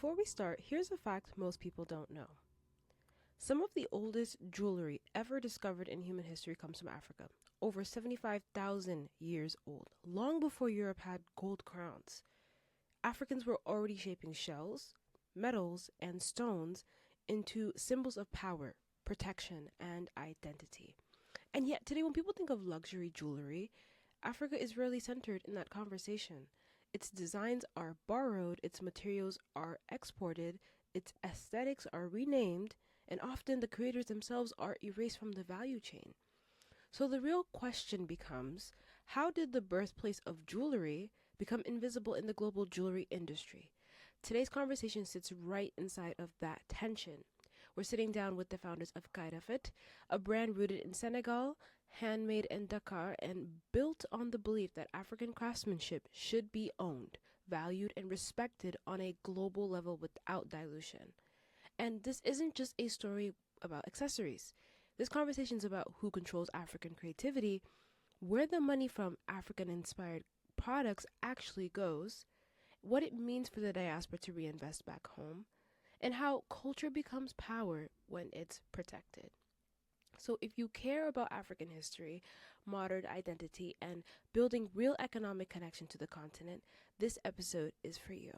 Before we start, here's a fact most people don't know. Some of the oldest jewelry ever discovered in human history comes from Africa, over 75,000 years old, long before Europe had gold crowns. Africans were already shaping shells, metals, and stones into symbols of power, protection, and identity. And yet, today, when people think of luxury jewelry, Africa is rarely centered in that conversation. Its designs are borrowed, its materials are exported, its aesthetics are renamed, and often the creators themselves are erased from the value chain. So the real question becomes, how did the birthplace of jewelry become invisible in the global jewelry industry? Today's conversation sits right inside of that tension. We're sitting down with the founders of Kayrafet, a brand rooted in Senegal, handmade in Dakar, and built on the belief that African craftsmanship should be owned, valued, and respected on a global level without dilution. And this isn't just a story about accessories. This conversation is about who controls African creativity, where the money from African inspired products actually goes, what it means for the diaspora to reinvest back home, and how culture becomes power when it's protected. So, if you care about African history, modern identity, and building real economic connection to the continent, this episode is for you.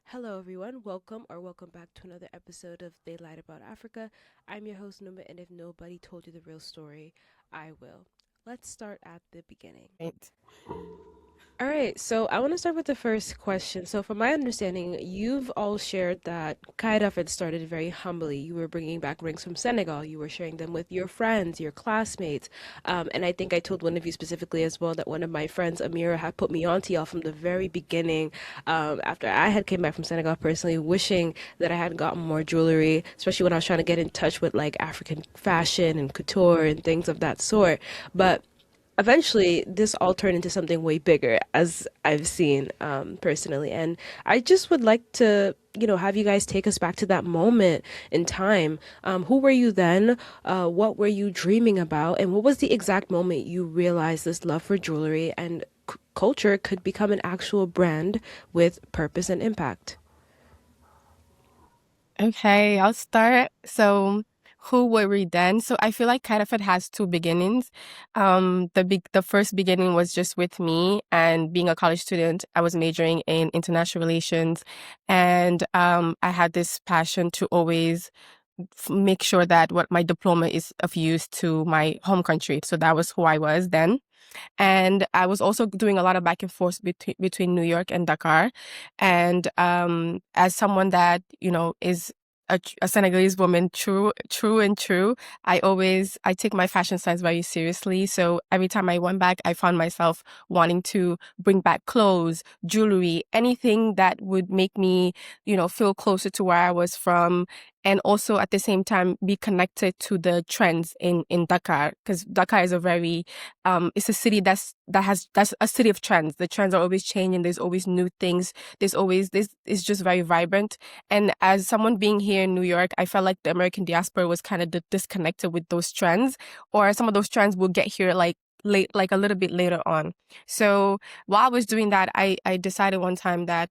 Hello, everyone. Welcome back to another episode of They Lied About Africa. I'm your host, Numa, and if nobody told you the real story, I will. Let's start at the beginning. Right. All right, so I want to start with the first question. So, from my understanding, you've all shared that Kairafet started very humbly. You were bringing back rings from Senegal. You were sharing them with your friends, your classmates. And I think I told one of you specifically as well that one of my friends, Amira, had put me onto y'all from the very beginning. After I had came back from Senegal personally, wishing that I had gotten more jewelry, especially when I was trying to get in touch with like African fashion and couture and things of that sort. But eventually this all turned into something way bigger as I've seen personally. And I just would like to, have you guys take us back to that moment in time. Who were you then? What were you dreaming about? And what was the exact moment you realized this love for jewelry and culture could become an actual brand with purpose and impact? Okay, I'll start. So, who were we then? So, I feel like Kairafet has two beginnings. The first beginning was just with me and being a college student. I was majoring in international relations, and I had this passion to always make sure that what my diploma is of use to my home country. So that was who I was then. And I was also doing a lot of back and forth between New York and Dakar. And as someone that, is a Senegalese woman, true and true, I take my fashion sense very seriously. So every time I went back, I found myself wanting to bring back clothes, jewelry, anything that would make me, feel closer to where I was from, and also at the same time be connected to the trends in Dakar, because Dakar is a very it's a city that's a city of trends. The trends are always changing. There's always new things. There's always this. It's just very vibrant. And as someone being here in New York, I felt like the American diaspora was kind of disconnected with those trends, or some of those trends will get here like a little bit later on. So while I was doing that, I decided one time that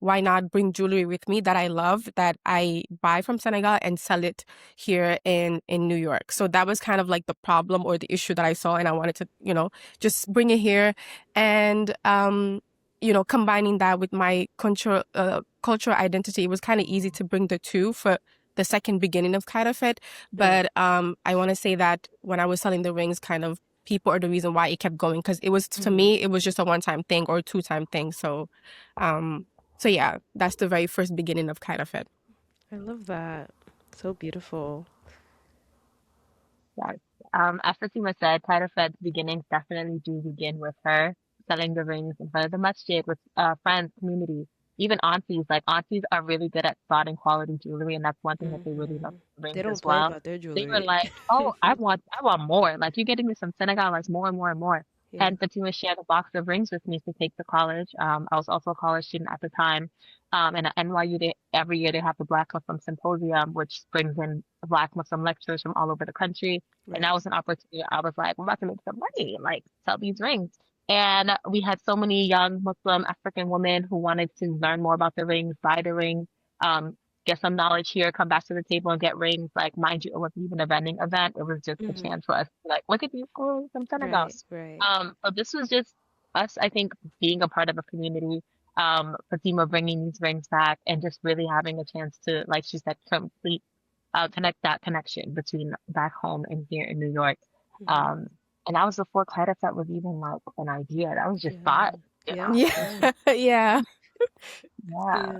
why not bring jewelry with me that I love, that I buy from Senegal and sell it here in New York. So that was kind of like the problem or the issue that I saw, and I wanted to, just bring it here. And combining that with my cultural identity, it was kind of easy to bring the two for the second beginning of Kairafet. Right. But I want to say that when I was selling the rings, kind of people are the reason why it kept going, because it was, to Hmm. me, it was just a one-time thing or two-time thing. Um, so yeah, that's the very first beginning of Kairafet. I love that. So beautiful. Yes. As Fatima said, Kayrafet's beginnings definitely do begin with her selling the rings in front of the masjid with friends, community, even aunties. Like aunties are really good at spotting quality jewelry, and that's one thing that they really love Hmm. rings They as don't play well. about their They were jewelry. like, "Oh, I want more. Like you're getting me some Senegal, like more and more and more." Yeah. And Fatima shared a box of rings with me to take to college. I was also a college student at the time. And at NYU, every year they have the Black Muslim Symposium, which brings in Black Muslim lecturers from all over the country. And Right. that was an opportunity. I was like, I'm about to make some money, like sell these rings. And we had so many young Muslim African women who wanted to learn more about the rings, buy the rings, um, get some knowledge here, come back to the table and get rings. Like, mind you, it wasn't even a vending event. It was just a Mm-hmm. chance for us to like, look at these girls from Senegal. Right, right. So this was just us, I think, being a part of a community, Fatima bringing these rings back and just really having a chance to, like she said, complete, connect that connection between back home and here in New York. Mm-hmm. Um, and that was before Kayrafet was even like an idea. That was just Yeah. thought, you Yep. know? Yeah. Yeah. Yeah. Yeah. Yeah.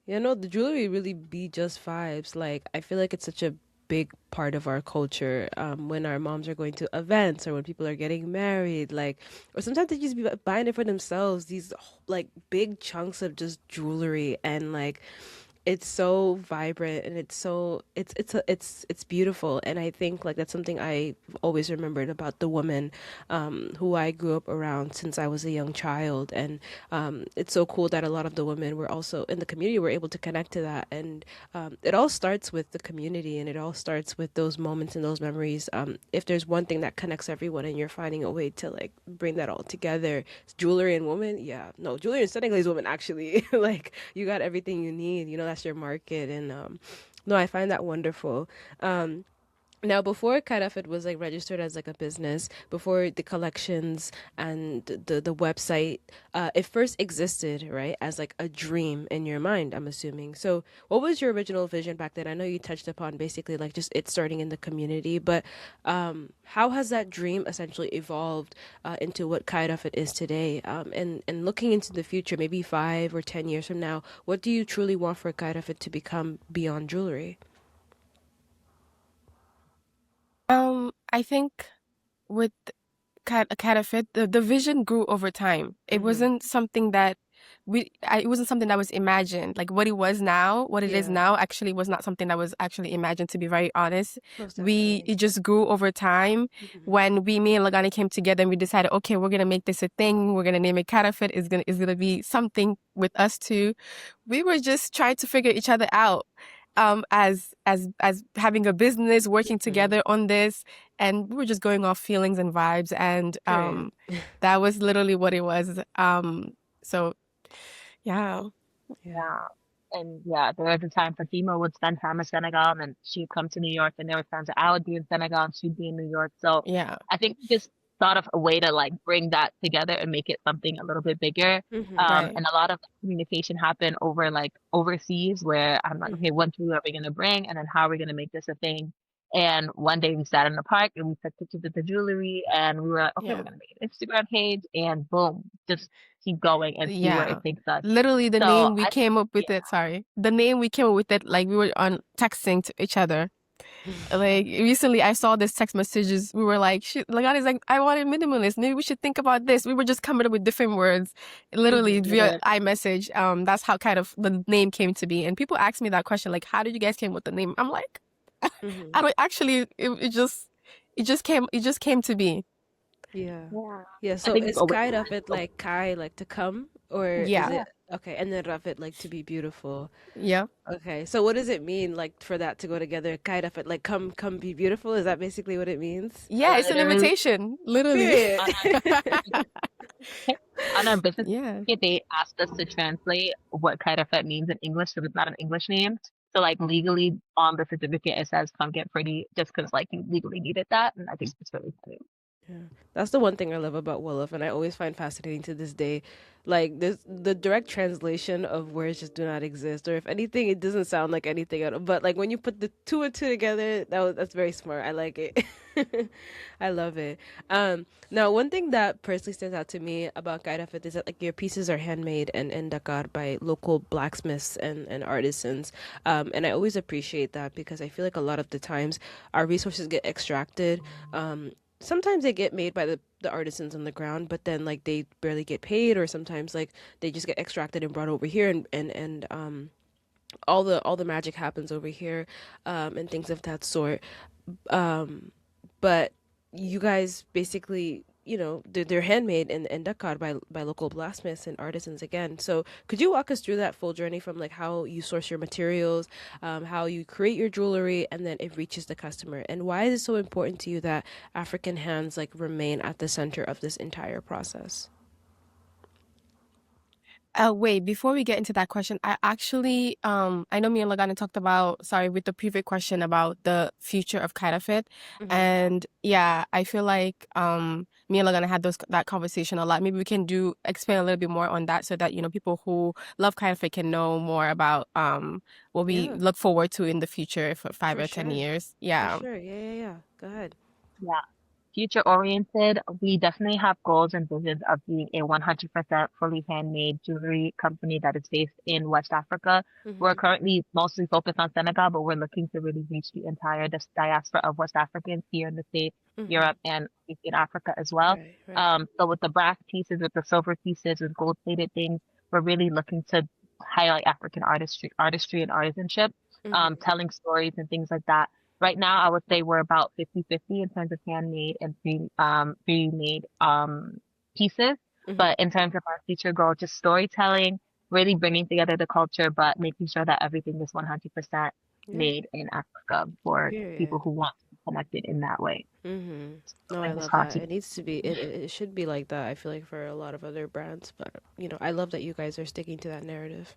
Yeah, no, the jewelry really be just vibes. Like, I feel like it's such a big part of our culture. When our moms are going to events or when people are getting married, like, or sometimes they just be buying it for themselves. These like big chunks of just jewelry and like it's so vibrant and it's beautiful, and I think like that's something I always remembered about the woman who I grew up around since I was a young child. And it's so cool that a lot of the women were also in the community were able to connect to that. And it all starts with the community, and it all starts with those moments and those memories. If there's one thing that connects everyone and you're finding a way to like bring that all together, it's jewelry and women. Yeah, no, jewelry and Senegalese women actually like you got everything you need. You know, that's your market. And no, I find that wonderful. Um, Now, before Kayrafet was like registered as like a business, before the collections and the website, it first existed, right, as like a dream in your mind, I'm assuming. So, what was your original vision back then? I know you touched upon basically like just it starting in the community, but how has that dream essentially evolved into what Kayrafet is today? And looking into the future, maybe 5 or 10 years from now, what do you truly want for Kayrafet to become beyond jewelry? I think with Catafit, the vision grew over time. It Mm-hmm. wasn't something that it wasn't something that was imagined. Like what it was now, what it is Yeah, now actually was not something that was actually imagined, to be very honest. most definitely. It just grew over time. Mhm. When me and Lagani came together and we decided, okay, we're gonna make this a thing. We're gonna name it Catafit. Is gonna be something with us too. We were just trying to figure each other out. As having a business, working Mhm. together on this, and we were just going off feelings and vibes, and Period. that was literally what it was. So yeah. Yeah. Yeah. And yeah, there was a time Fatima would spend time in Senegal and then she'd come to New York, and there was times that I would be in Senegal and she'd be in New York. So Yeah. I think we just thought of a way to like bring that together and make it something a little bit bigger. Mhm. Right. And a lot of communication happened over like overseas where I'm like, okay, Mhm. what jewelry are we gonna bring? And then how are we gonna make this a thing? And one day we sat in the park and we took pictures of the jewelry and we were like, okay, we're Yeah. gonna make an Instagram page and boom, just keep going and see where Yeah. it takes us. Literally the So name we I think, came up yeah. with it, sorry. The name we came up with it, like we were on texting to each other. Like recently I saw this text messages. We were like, shit, Lagani is like, I wanted minimalist. Maybe we should think about this. We were just coming up with different words. Literally Mhm. via Yeah. iMessage. That's how kind of the name came to be. And people ask me that question, like, how did you guys came with the name? I'm like, Mhm. I don't actually it just came to be. Yeah. Yeah. Yeah. I So think is Kai Rafit like Kai like to come, or is Yeah. yeah. it okay? And then Rafit like to be beautiful. Yeah. Okay. So what does it mean like for that to go together? Kai Rafit like come be beautiful. Is that basically what it means? Yeah, it's an Literally invitation. Literally. Period. on our on our business Yeah. certificate, they asked us to translate what Kayrafet means in English because it's not an English name. So like legally on the certificate it says "come get pretty" just because like you legally needed that, and I think it's really funny. Yeah. That's the one thing I love about Wolof, and I always find fascinating to this day. Like this, the direct translation of words just do not exist, or if anything, it doesn't sound like anything at all. But like when you put the two and two together, that's very smart. I like it. I love it. Now one thing that personally stands out to me about Kairafit is that like your pieces are handmade and in Dakar by local blacksmiths and artisans. And I always appreciate that because I feel like a lot of the times our resources get extracted. Sometimes they get made by the artisans on the ground, but then like they barely get paid, or sometimes like they just get extracted and brought over here, and all the magic happens over here, and things of that sort. um but you guys basically they're handmade in Dakar by local blacksmiths and artisans again. So could you walk us through that full journey from like how you source your materials, how you create your jewelry, and then it reaches the customer? And why is it so important to you that African hands like remain at the center of this entire process? Wait, before we get into that question, I actually, I know me and Lagana talked about, sorry, with the previous question about the future of Kayrafet. Mm-hmm. And yeah, I feel like, me and Lagana had that conversation a lot. Maybe we can explain a little bit more on that so that, people who love Kayrafet can know more about, what we Yeah, look forward to in the future for five for or 10 sure. years. For Yeah. sure. Yeah, yeah, yeah. Go ahead. Yeah. Future oriented, we definitely have goals and visions of being a 100% fully handmade jewelry company that is based in West Africa. We're Mm-hmm. currently mostly focused on Senegal, but we're looking to really reach the entire diaspora of West Africans here in the States, Mm-hmm. Europe, and in Africa as well. Right, right. So with the brass pieces, with the silver pieces, with gold plated things, we're really looking to highlight African artistry and artisanship, Mm-hmm. telling stories and things like that. Right now, I would say we're about 50-50 in terms of handmade and pre-made pieces. Mm-hmm. But in terms of our future goal, just storytelling, really bringing together the culture, but making sure that everything is 100% Yeah. made in Africa for people Period. who want to be connected in that way. Mm-hmm. No, I Bring this love heart that. to It needs to be. It should be like that. I feel like for a lot of other brands, but I love that you guys are sticking to that narrative.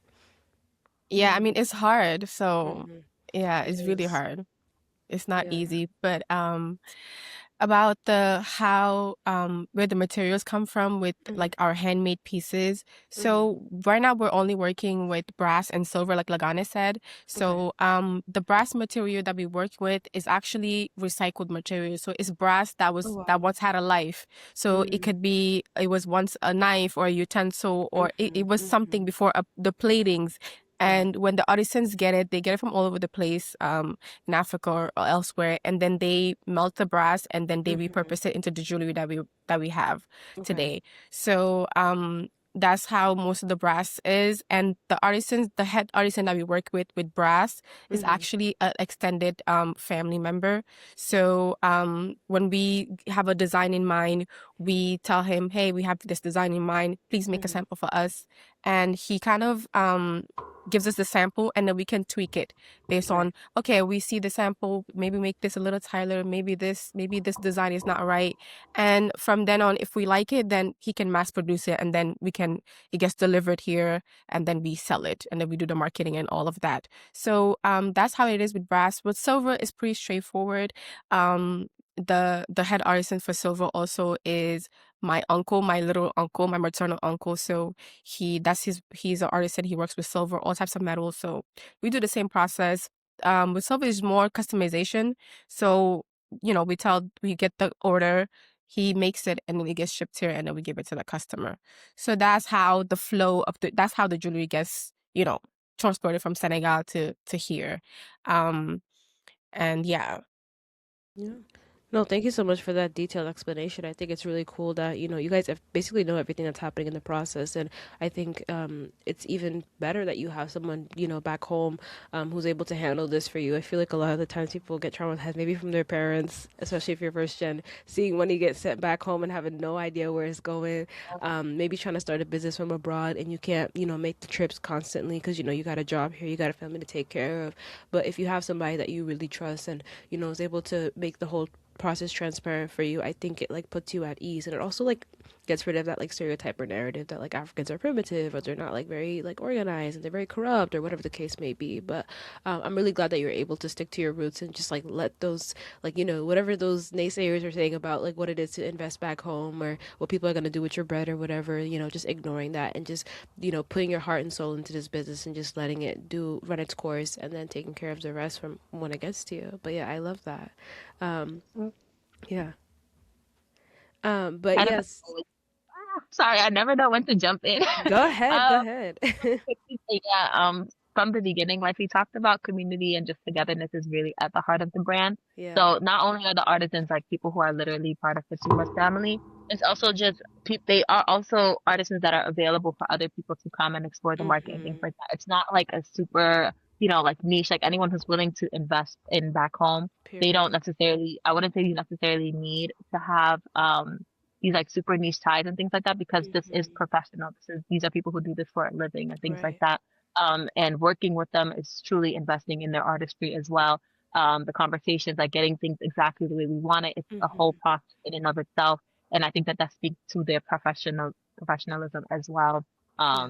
Yeah, I mean, it's hard. So Mm-hmm. yeah, It it's really is. hard. It's not Yeah. easy, but about the how where the materials come from with Mm-hmm. like our handmade pieces. Mm-hmm. So right now we're only working with brass and silver, like Lagane said. Okay. So the brass material that we work with is actually recycled material. So it's brass Oh that wow. once had a life. So Mm-hmm. it was once a knife or a utensil, or Mm-hmm. it was Mm-hmm. something before the platings. Wow. And when the artisans get it, they get it from all over the place. In Africa or elsewhere, and then they melt the brass and then they Mm-hmm. repurpose it into the jewelry that we have Okay. today. So that's how most of the brass is. And the head artisan that we work with brass is Mm-hmm. actually an extended family member. So when we have a design in mind, we tell him, hey, we have this design in mind, please make a Mm-hmm. sample for us. And he kind of gives us the sample, and then we can tweak it based Right. on, okay, we see the sample, maybe make this a little tighter, maybe this design is not right. And from then on, if we like it, then he can mass produce it, and then it gets delivered here, and then we sell it, and then we do the marketing and all of that. So that's how it is with brass. With silver, is pretty straightforward. The head artisan for silver also is my uncle, my little uncle, my maternal uncle. So he's an artist and he works with silver, all types of metals. So we do the same process. With silver is more customization. So, we get the order, he makes it, and then it gets shipped here, and then we give it to the customer. So that's how the jewelry gets, transported from Senegal to here. Um, and yeah. Yeah. No, thank you so much for that detailed explanation. I think it's really cool that, you guys have basically know everything that's happening in the process. And I think it's even better that you have someone, back home who's able to handle this for you. I feel like a lot of the times people get traumatized, maybe from their parents, especially if you're first gen, seeing money get sent back home and having no idea where it's going. Maybe trying to start a business from abroad and you can't, make the trips constantly because, you got a job here, you got a family to take care of. But if you have somebody that you really trust and, is able to make the whole process transparent for you, I think it like puts you at ease, and it also like gets rid of that like stereotype or narrative that like Africans are primitive or they're not like very like organized and they're very corrupt or whatever the case may be. But I'm really glad that you're able to stick to your roots and just like let those like whatever those naysayers are saying about like what it is to invest back home or what people are going to do with your bread or whatever, just ignoring that and just putting your heart and soul into this business and just letting it run its course and then taking care of the rest from when it gets to you. But yeah, I love that. um yeah. But Kind of, yes, sorry, I never know when to jump in. go ahead, go Um, ahead. quickly say, yeah, from the beginning, like we talked about, community and just togetherness is really at the heart of the brand. Yeah. So not only are the artisans like people who are literally part of Fasuma's family, it's also just they are also artisans that are available for other people to come and explore the market and things Mm-hmm. like that. It's not like a super, like niche, like anyone who's willing to invest in back home, they don't Period. necessarily, I wouldn't say you necessarily need to have, these like super niche ties and things like that, because this is Mm-hmm. professional. These are people who do this for a living and things like Right. that. And working with them is truly investing in their artistry as well. The conversations, like getting things exactly the way we want it, it's a whole Mm-hmm. process in and of itself. And I think that that speaks to their professionalism as well. Yeah.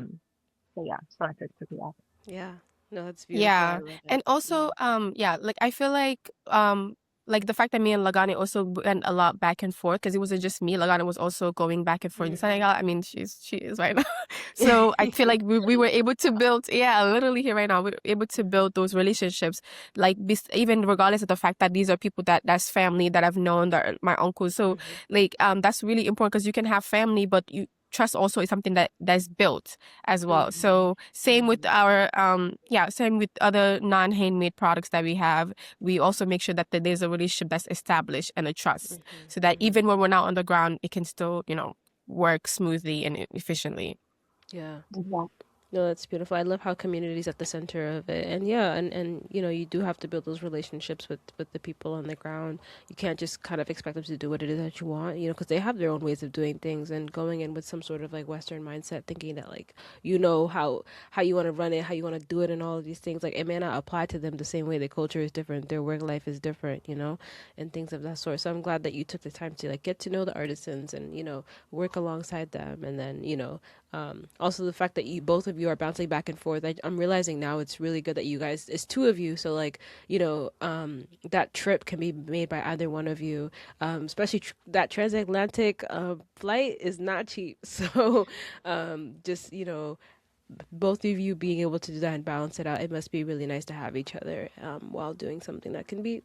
So yeah, just wanted to quickly add. Yeah. No, that's beautiful. I Yeah. love it. And also, Mm. yeah, like I feel like the fact that me and Lagani also went a lot back and forth because it wasn't just me. Lagani was also going back and forth in Mm-hmm. Senegal. I mean, she is right now. So I feel like we were able to build, yeah, literally here right now, we were able to build those relationships, like even regardless of the fact that these are people that's family that I've known, that are my uncles. So Mm-hmm. like that's really important because you can have family, but you trust also is something that's built as well. Mm-hmm. So same with Mm-hmm. our same with other non-handmade products that we have. We also make sure that there's a relationship that's established and a trust, so Mm-hmm. that Mm-hmm. even when we're not on the ground, it can still, work smoothly and efficiently. Yeah. Exactly. No, that's beautiful. I love how community's at the center of it. And yeah, and you do have to build those relationships with the people on the ground. You can't just kind of expect them to do what it is that you want, because they have their own ways of doing things, and going in with some sort of like Western mindset, thinking that like how you want to run it, how you want to do it, and all of these things, like it may not apply to them the same way. Their culture is different, their work life is different, and things of that sort. So I'm glad that you took the time to like get to know the artisans and work alongside them, and then also the fact that you both of you are bouncing back and forth. I'm realizing now it's really good that you guys, it's two of you, so like that trip can be made by either one of you, especially that transatlantic flight is not cheap. So just both of you being able to do that and balance it out, it must be really nice to have each other while doing something that can be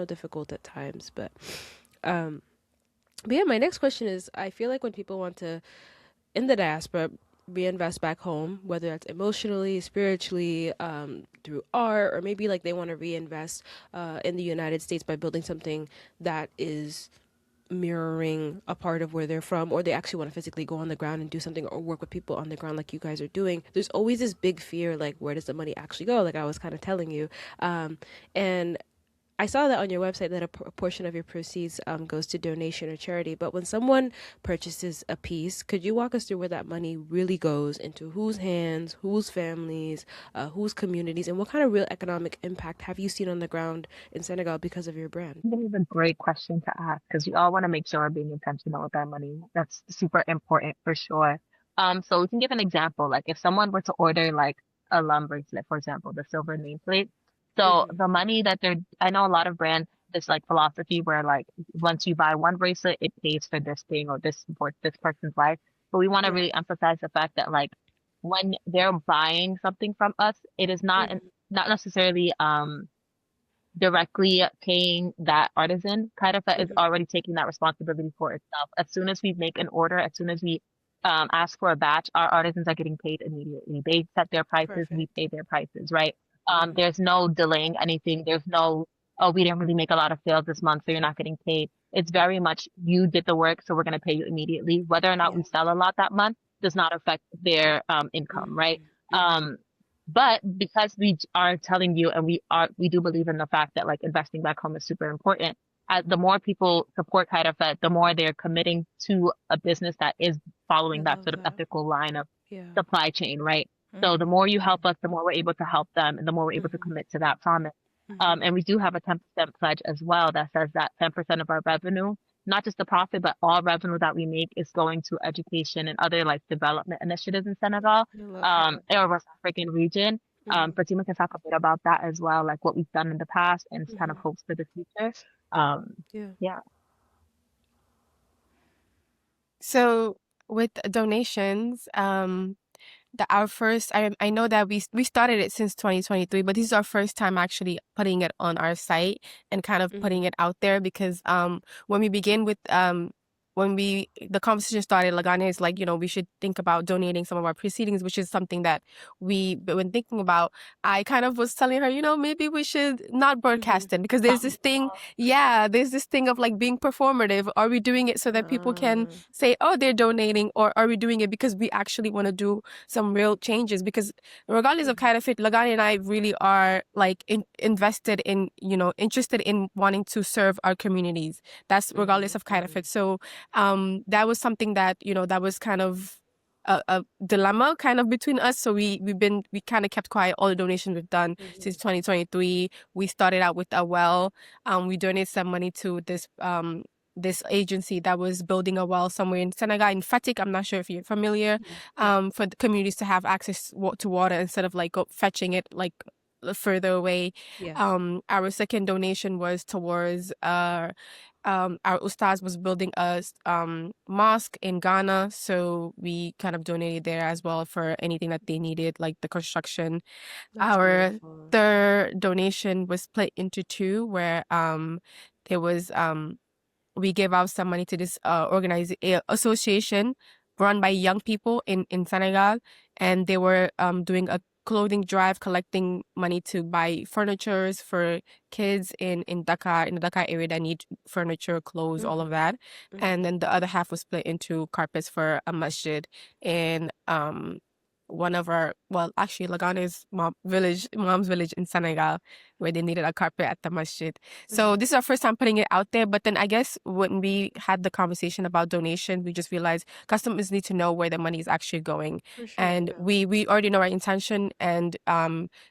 difficult at times. But yeah, my next question is, I feel like when people want to, in the diaspora, reinvest back home, whether that's emotionally, spiritually, through art, or maybe like they want to reinvest in the United States by building something that is mirroring a part of where they're from, or they actually want to physically go on the ground and do something or work with people on the ground like you guys are doing. There's always this big fear, like, where does the money actually go? Like I was kind of telling you. And I saw that on your website that a portion of your proceeds goes to donation or charity. But when someone purchases a piece, could you walk us through where that money really goes, into whose hands, whose families, whose communities, and what kind of real economic impact have you seen on the ground in Senegal because of your brand? This is a great question to ask because we all want to make sure we're being intentional with our money. That's super important for sure. So we can give an example. Like if someone were to order like a lump bracelet, for example, the silver nameplate. So Mm-hmm. the money that I know a lot of brands, this like philosophy where like once you buy one bracelet, it pays for this thing or this supports this person's life. But we want to Right. really emphasize the fact that like when they're buying something from us, it is Mm-hmm. not necessarily directly paying that artisan. Kayrafet is Mm-hmm. already taking that responsibility for itself. As soon as we make an order, as soon as we ask for a batch, our artisans are getting paid immediately. They set their prices, we Perfect. pay their prices, right? Mm-hmm. There's no delaying anything. There's no, oh, we didn't really make a lot of sales this month, so you're not getting paid. It's very much you did the work, so we're going to pay you immediately. Whether or not Yeah. we sell a lot that month does not affect their income, right? Mm-hmm. Mm-hmm. Um, but because we are telling you and we do believe in the fact that like investing back home is super important. As the more people support Kayrafet, the more they're committing to a business that is I following that love sort of that. ethical line of Yeah. supply chain, right? So the Mm-hmm. more you help us, the more we're able to help them and the more we're able to Mm-hmm. commit to that promise. Mm-hmm. And we do have a 10% pledge as well that says that 10% of our revenue, not just the profit, but all revenue that we make is going to education and other like development initiatives in Senegal, I love that. or West African region. Mm-hmm. Fatima can talk a bit about that as well, like what we've done in the past and kind of Mm-hmm. hopes for the future. Um, Yeah. yeah. So with donations, our first, I know that we started it since 2023, but this is our first time actually putting it on our site and kind of Mm-hmm. putting it out there because when we begin with when the conversation started, Lagana is like, we should think about donating some of our proceedings, which is something that we've been thinking about. I kind of was telling her, maybe we should not Mm-hmm. broadcast it because there's this thing, yeah, there's this thing of like being performative. Are we doing it so that people can Uh, say, oh, they're donating, or are we doing it because we actually want to do some real changes? Because regardless of mm-hmm. Kayrafet, Lagani and I really are like invested in, interested in wanting to serve our communities. That's regardless Mm-hmm. of Mm-hmm. Kayrafet. So that was something that, that was kind of a dilemma kind of between us. So we kind of kept quiet. All the donations we've done since 2023. We started out with a well. We donated some money to this agency that was building a well somewhere in Senegal, in Fatick. I'm not sure if you're familiar. Yeah. For the communities to have access to water instead of like fetching it like further away. Yeah. Our second donation was towards our ustaz was building a mosque in Ghana, so we kind of donated there as well for anything that they needed, like the construction. That's Our beautiful. third donation was split into two, where there was we gave out some money to this association run by young people in Senegal, and they were doing a clothing drive, collecting money to buy furnitures for kids in Dakar, in the Dakar area that need furniture, clothes, all of Mm-hmm. that. Mm-hmm. And then the other half was split into carpets for a masjid in one of our, well, actually Lagana's mom's village in Senegal, where they needed a carpet at the masjid. Mm-hmm. So this is our first time putting it out there. But then I guess when we had the conversation about donation, we just realized customers need to know where the money is actually going. For sure. And Yeah. we already know our intention. And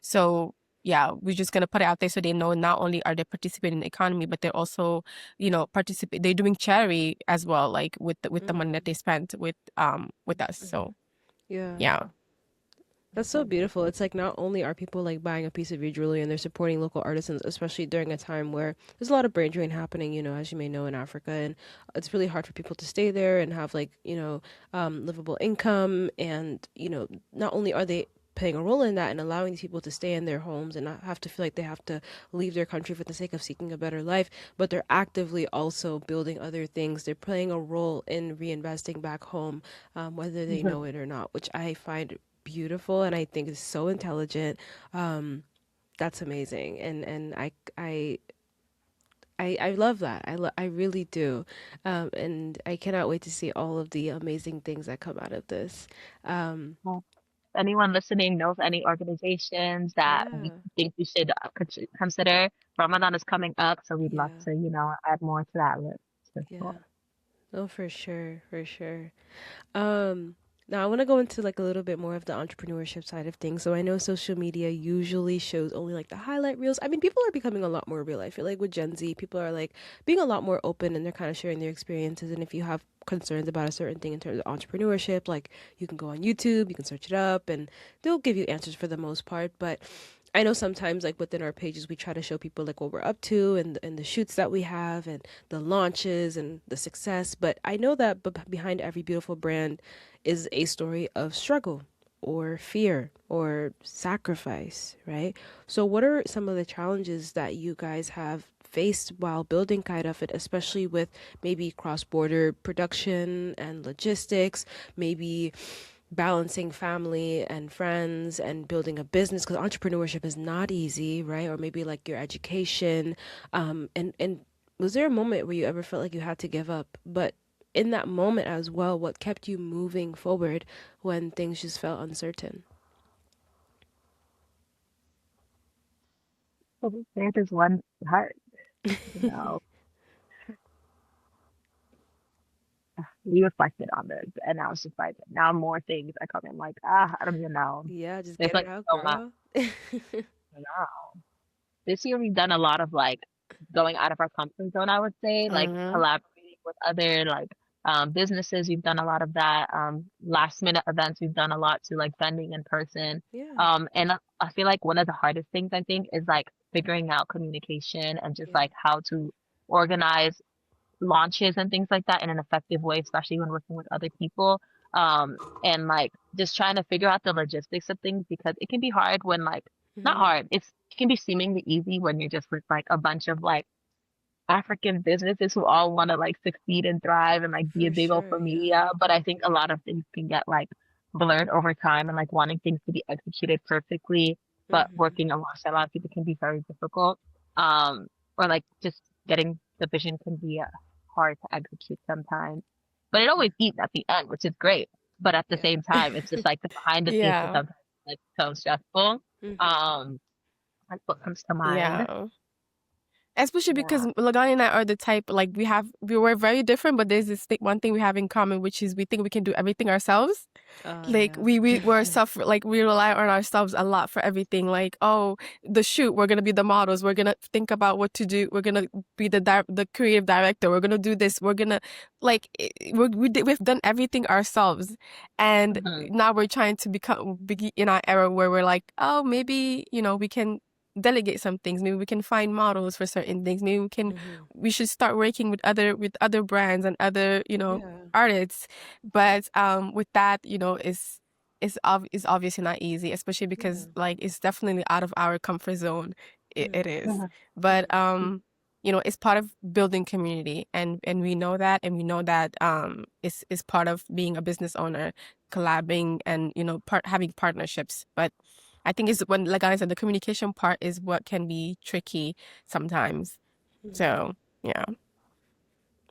so yeah, we're just gonna put it out there so they know not only are they participating in the economy, but they're also, they're doing charity as well, like with the money Mm-hmm. that they spent with us. Mm-hmm. So Yeah. yeah. That's so beautiful. It's like not only are people like buying a piece of your jewelry and they're supporting local artisans, especially during a time where there's a lot of brain drain happening, as you may know in Africa, and it's really hard for people to stay there and have like, livable income. And, not only are they playing a role in that and allowing these people to stay in their homes and not have to feel like they have to leave their country for the sake of seeking a better life, but they're actively also building other things. They're playing a role in reinvesting back home, whether they know it or not, which I find beautiful and I think is so intelligent. That's amazing, and I love that. I really do, and I cannot wait to see all of the amazing things that come out of this. Um, Well, if anyone listening knows any organizations that we yeah, think we should consider, Ramadan is coming up, so we'd love yeah, to, add more to that list for yeah. sure. Oh, for sure, for sure. Um, Now I want to go into like a little bit more of the entrepreneurship side of things. So I know social media usually shows only like the highlight reels. I mean, people are becoming a lot more real. I feel like with Gen Z, people are like being a lot more open and they're kind of sharing their experiences. And if you have concerns about a certain thing in terms of entrepreneurship, like you can go on YouTube, you can search it up, and they'll give you answers for the most part. But I know sometimes like within our pages we try to show people like what we're up to and the shoots that we have and the launches and the success, but I know that behind every beautiful brand is a story of struggle or fear or sacrifice, right? So what are some of the challenges that you guys have faced while building Kayrafet, especially with maybe cross-border production and logistics, maybe balancing family and friends and building a business, because entrepreneurship is not easy, right? Or maybe like your education, and was there a moment where you ever felt like you had to give up? But in that moment as well, what kept you moving forward when things just felt uncertain? So this is one part, you know. We reflected on this, and I was just like, now more things are coming. Like, I don't even know. Yeah, just There's get it like out, so much. girl. You know. This year we've done a lot of like going out of our comfort zone, I would say, like Mm-hmm. collaborating with other like businesses. We've done a lot of that. Last minute events, we've done a lot to like vending in person. Yeah, And I feel like one of the hardest things I think is like figuring out communication and just yeah, like how to organize launches and things like that in an effective way, especially when working with other people. And like just trying to figure out the logistics of things because it can be hard when like not mm-hmm. hard. It can be seemingly easy when you're just with like a bunch of like African businesses who all want to like succeed and thrive and like be a For big old sure, yeah. familia. But I think a lot of things can get like blurred over time and like wanting things to be executed perfectly, but Mm-hmm. working alongside a lot of people can be very difficult. Um, or like just getting the vision can be hard to execute sometimes. But it Yeah, always eats at the end, which is great. But at the yeah. same time, it's just like the behind the scenes that Yeah. sometimes like so stressful. Mm-hmm. Um, that's what comes to mind. Yeah. Especially because Yeah. Lagani and I are the type, like we were very different, but there's this one thing we have in common, which is we think we can do everything ourselves. Like Yeah. we rely on ourselves a lot for everything. Like, oh, the shoot, we're gonna be the models. We're gonna think about what to do. We're gonna be the creative director. We're gonna do this. We're gonna we've done everything ourselves, and Mhm. now we're trying to be in our era where we're like, oh, maybe we can delegate some things. Maybe we can find models for certain things. Maybe Mm-hmm. we should start working with other brands and other Yeah. artists. But with that, is obviously not easy, especially because Yeah. like it's definitely out of our comfort zone. It Yeah. is. Mhm. But Yeah. it's part of building community, and we know that, it's part of being a business owner, collabing, and having partnerships. But I think it's when, like I said, the communication part is what can be tricky sometimes. Mm-hmm. So yeah. I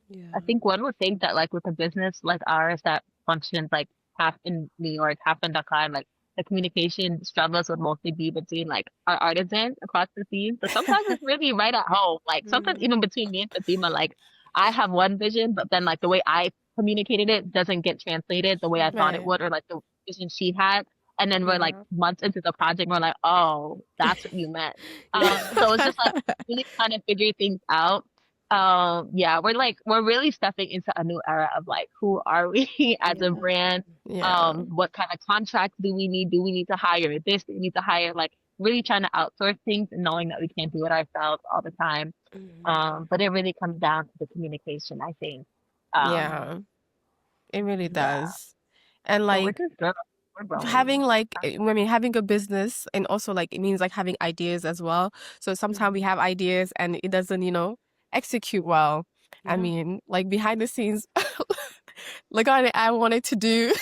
Yeah. think one would think that like with a business like ours that functions like half in New York, half in Dakar, like the communication struggles would mostly be between like our artisans across the seas. But sometimes it's really right at home. Like sometimes Mm-hmm. even between me and Fatima, like I have one vision, but then like the way I communicated it doesn't get translated the way I thought it Right. would, or like the vision she had. And then we're like Yeah. months into the project, we're like, oh, that's what you meant. Yeah. So it's just like really kind of figure things out. Yeah, we're really stepping into a new era of like who are we as a Yeah. brand? Yeah. What kind of contracts do we need? Do we need to hire this? Do we need to hire like really trying to outsource things and knowing that we can't do it ourselves all the time. Mm-hmm. But it really comes down to the communication, I think. Um, Yeah. It really yeah. does. And So we're like just growing. We're having growing. having a business, and also like it means like having ideas as well. So sometimes we Mm-hmm. have ideas and it doesn't, execute well. I Yeah. mean, like behind the scenes, like I wanted to do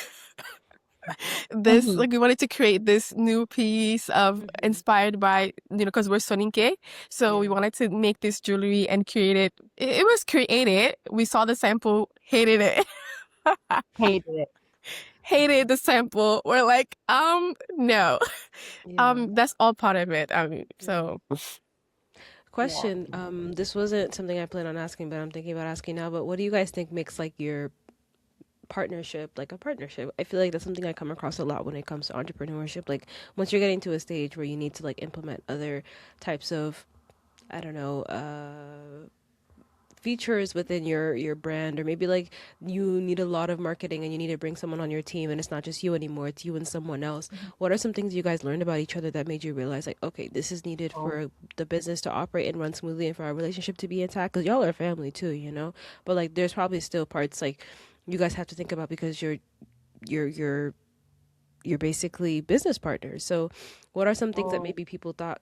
this, Mm-hmm. like we wanted to create this new piece of Mm-hmm. inspired by, because we're Soninke. So we Yeah. wanted to make this jewelry and create it. It was created. We saw the sample, hated it. Hated it. Hated the sample. We're like, no. Yeah. That's all part of it. Mm-hmm. So Yeah. Question. This wasn't something I planned on asking, but I'm thinking about asking now. But what do you guys think makes like your partnership like a partnership? I feel like that's something I come across a lot when it comes to entrepreneurship. Like once you're getting to a stage where you need to like implement other types of, I don't know, features within your brand, or maybe like you need a lot of marketing and you need to bring someone on your team and it's not just you anymore, it's you and someone else. What are some things you guys learned about each other that made you realize like, okay, this is needed Oh, for the business to operate and run smoothly and for our relationship to be intact? Because y'all are family too, but like there's probably still parts like you guys have to think about because you're you're you're basically business partners. So what are some things that oh, maybe people thought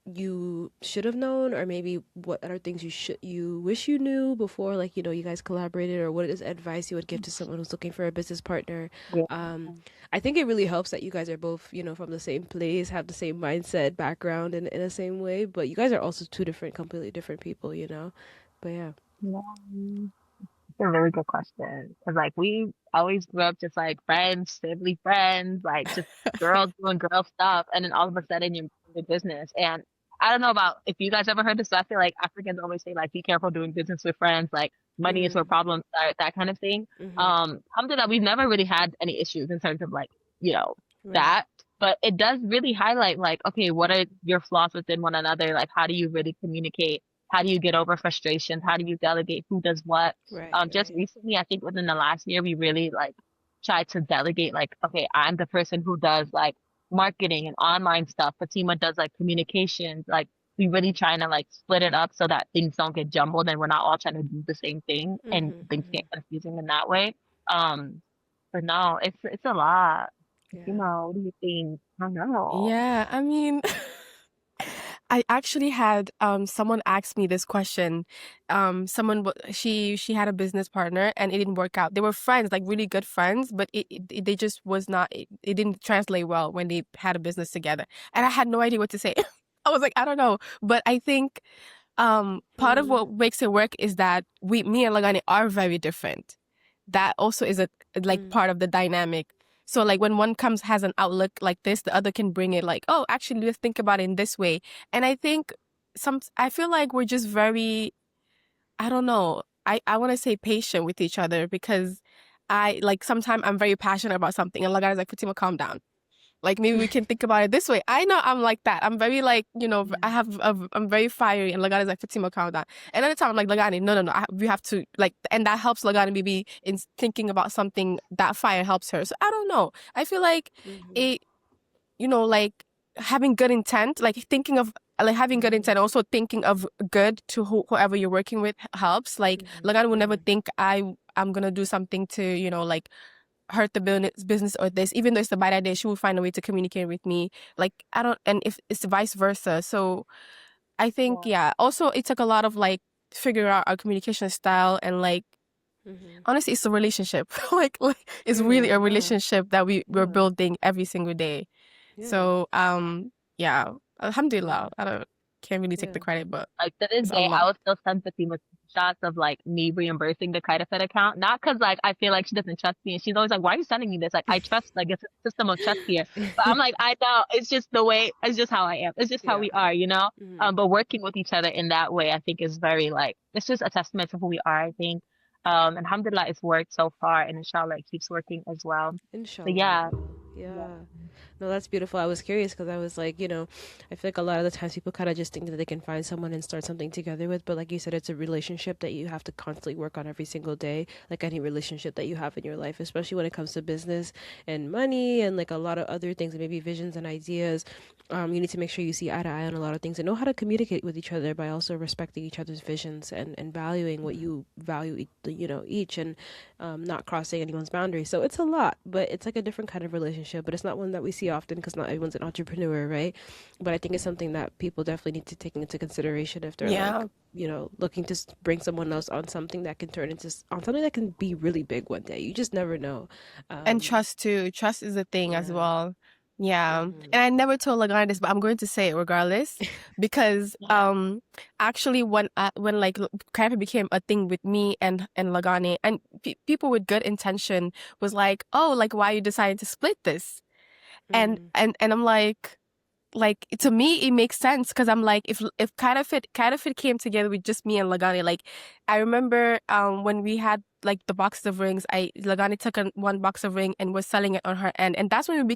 you should have known, or maybe what are things you wish you knew before, like you guys collaborated, or what is advice you would give to someone who's looking for a business partner? yeah. um I think it really helps that you guys are both from the same place, have the same mindset, background, in the same way, but you guys are also two different, completely different people. But yeah. Yeah. It's a really good question. Cause like we always grew up just like friends, family friends, like just girls doing girl stuff. And then all of a sudden you're in the business. And I don't know about if you guys ever heard this, but I feel like Africans always say like, be careful doing business with friends. Like money is where Mm, problems start, that kind of thing. mm-hmm. Alhamdulillah, we've never really had any issues in terms of like, you know, Right. that. But it does really highlight like, okay, what are your flaws within one another? Like, how do you really communicate? How do you get over frustrations? How do you delegate who does what? Right. Just Right. recently, I think within the last year, we really like tried to delegate, like, okay, I'm the person who does like marketing and online stuff. Fatima does like communications. Like, we really trying to like split it up so that things don't get jumbled and we're not all trying to do the same thing and Mm-hmm. things Mm-hmm. get confusing in that way. Um, but no, it's a lot. Yeah. Fatima, what do you think? I don't know. yeah, I mean, I actually had someone ask me this question. She had a business partner and it didn't work out. They were friends, like really good friends, but they just was not. It didn't translate well when they had a business together, and I had no idea what to say. I was like, I don't know, but I think part of Mm, what makes it work is that me and Lagani are very different. That also is a like mm, part of the dynamic. So like when one has an outlook like this, the other can bring it like, oh, actually let's think about it in this way. And I think I feel like we're just very, I don't know. I want to say patient with each other because I like sometimes I'm very passionate about something and Lagana is like, Fatima, calm down. Like maybe we can think about it this way. I know I'm like that. I'm very like, I'm very fiery and Lagani is like, Fatima, calm down. And at the time I'm like, Lagani, no. We have to like, and that helps Lagani maybe in thinking about something, that fire helps her. So I don't know. I feel like Mm-hmm. it, like having good intent, like thinking of like having good Mm-hmm. intent, also thinking of good to whoever you're working with helps. Like Lagana will never Mm-hmm. think I'm gonna do something to, like hurt the business or this, even though it's a bad idea, she will find a way to communicate with me. Like I don't, and if it's vice versa. So I think, Yeah. yeah, also it took a lot of like figure out our communication style and like Mm-hmm. honestly it's a relationship. like it's really Period. a Yeah. relationship that we're Yeah. building every single day. Yeah. So yeah, Yeah. alhamdulillah, can't really take Yeah. the credit, but Like to this it's day, Allah. I will still send Fatima shots of like me reimbursing the Kayrafet account. Not because like I feel like she doesn't trust me, and she's always like, "Why are you sending me this?" Like I trust, like it's a system of trust here. But I'm like, I know it's just the way. It's just how I am. It's just how Yeah. we are, you know. Mm-hmm. But working with each other in that way, I think is very like it's just a testament to who we are. I think. Alhamdulillah, it's worked so far, and inshallah, it keeps working as well. But Inshallah, it yeah, will. yeah, Yeah. No, that's beautiful. I was curious because I was like, I feel like a lot of the times people kind of just think that they can find someone and start something together with. But like you said, it's a relationship that you have to constantly work on every single day, like any relationship that you have in your life, especially when it comes to business and money and like a lot of other things, maybe visions and ideas. You need to make sure you see eye to eye on a lot of things and know how to communicate with each other by also respecting each other's visions and valuing what you value, each and not crossing anyone's boundaries. So it's a lot, but it's like a different kind of relationship. But it's not one that we see often because not everyone's an entrepreneur, right? But I think it's something that people definitely need to take into consideration if they're like, Yeah. looking to bring someone else on something that can turn into on something that can be really big one day. You just never know. And Um, trust too. Trust is a thing as yeah. well. Yeah. And Hmm. I never told Lagana this, but I'm going to say it regardless because yeah, actually when like Kayapi became a thing with me and Lagani and people with good intention was like, "Oh, like why you decided to split this?" Hmm. And I'm like to me it makes sense because I'm like if Kayrafet came together with just me and Lagani, like I remember when we had like the box of rings, Lagani took one box of ring and was selling it on her end, and that's when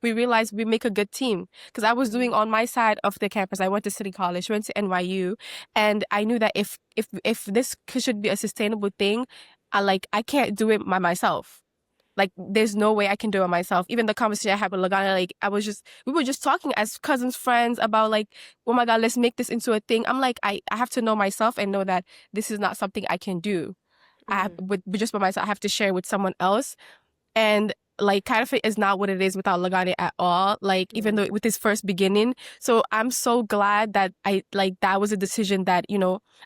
we realized we make a good team because I was doing Hmm. on my side of the campus. I went to City College, went to NYU, and I knew that if this should be a sustainable thing, I can't do it by myself. Like, there's no way I can do it myself. Even the conversation I had with Lagana, like, we were just talking as cousins, friends about like, oh my God, let's make this into a thing. I'm like, I have to know myself and know that this is not something I can do. Hmm. With just by myself, I have to share with someone else. And like Kayrafet is not what it is without Lagani at all. Like even though Right. with his first beginning. So I'm so glad that I like that was a decision that,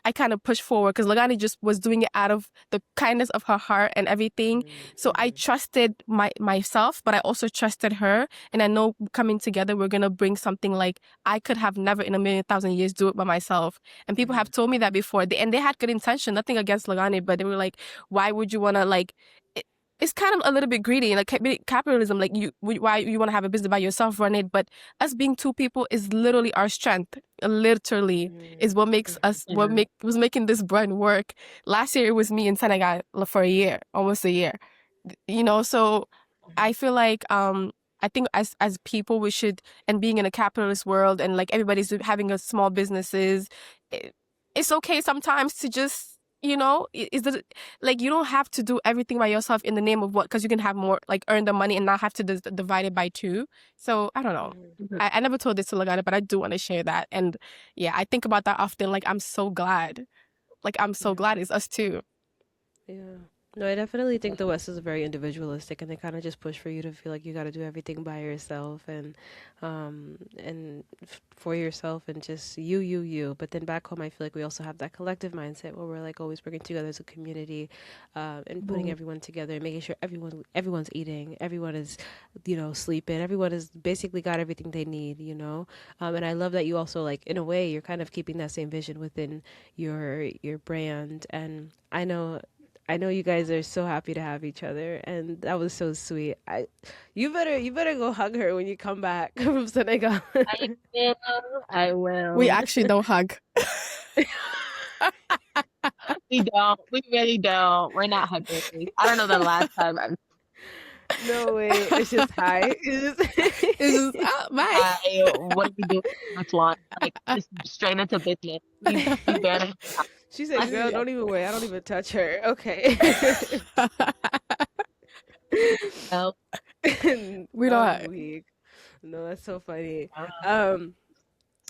I kind of pushed forward because Lagani just was doing it out of the kindness of her heart and everything. So I Mm-hmm. trusted myself, but I also trusted her. And I know coming together we're gonna bring something like I could have never in a million thousand years do it by myself. And people Mm-hmm. have told me that before. And they had good intention, nothing against Lagani, but they were like, why would you wanna like it's kind of a little bit greedy, like capitalism. Like why you want to have a business by yourself, run it, but us being two people is literally our strength. Literally, is what makes us yeah, was making this brand work. Last year it was me in Senegal for a year, almost a year. So I feel like I think as people we should, and being in a capitalist world and like everybody's having a small businesses, it, it's okay sometimes to just is that like you don't have to do everything by yourself in the name of what, because you can have more like earn the money and not have to divide it by two. So I don't know. Mm-hmm. mhm, I never told this to Lagana, but I do want to share that. And yeah, I think about that often. Like I'm so glad. Like I'm so Yeah. glad it's us too. Yeah. No, I definitely think the West is very individualistic and they kind of just push for you to feel like you got to do everything by yourself and for yourself and just you. But then back home, I feel like we also have that collective mindset where we're like always working together as a community, and putting mhm, everyone together and making sure everyone's eating, everyone is, sleeping, everyone has basically got everything they need, and I love that you also like in a way you're kind of keeping that same vision within your brand and I know I know you guys are so happy to have each other, and that was so sweet. You better go hug her when you come back from Senegal. I will. I We will. actually don't hug. We don't. We really don't. We're not huggers. I don't know the last time I'm No way. It's just hi. It's just, It's just bye. I, what are we doing next launch? Like just straight into business. We barely She I said, "Girl, see it. don't even worry. I don't even touch her." Okay. Oh, We I'm don't. weak. No, that's so funny. uh, Um,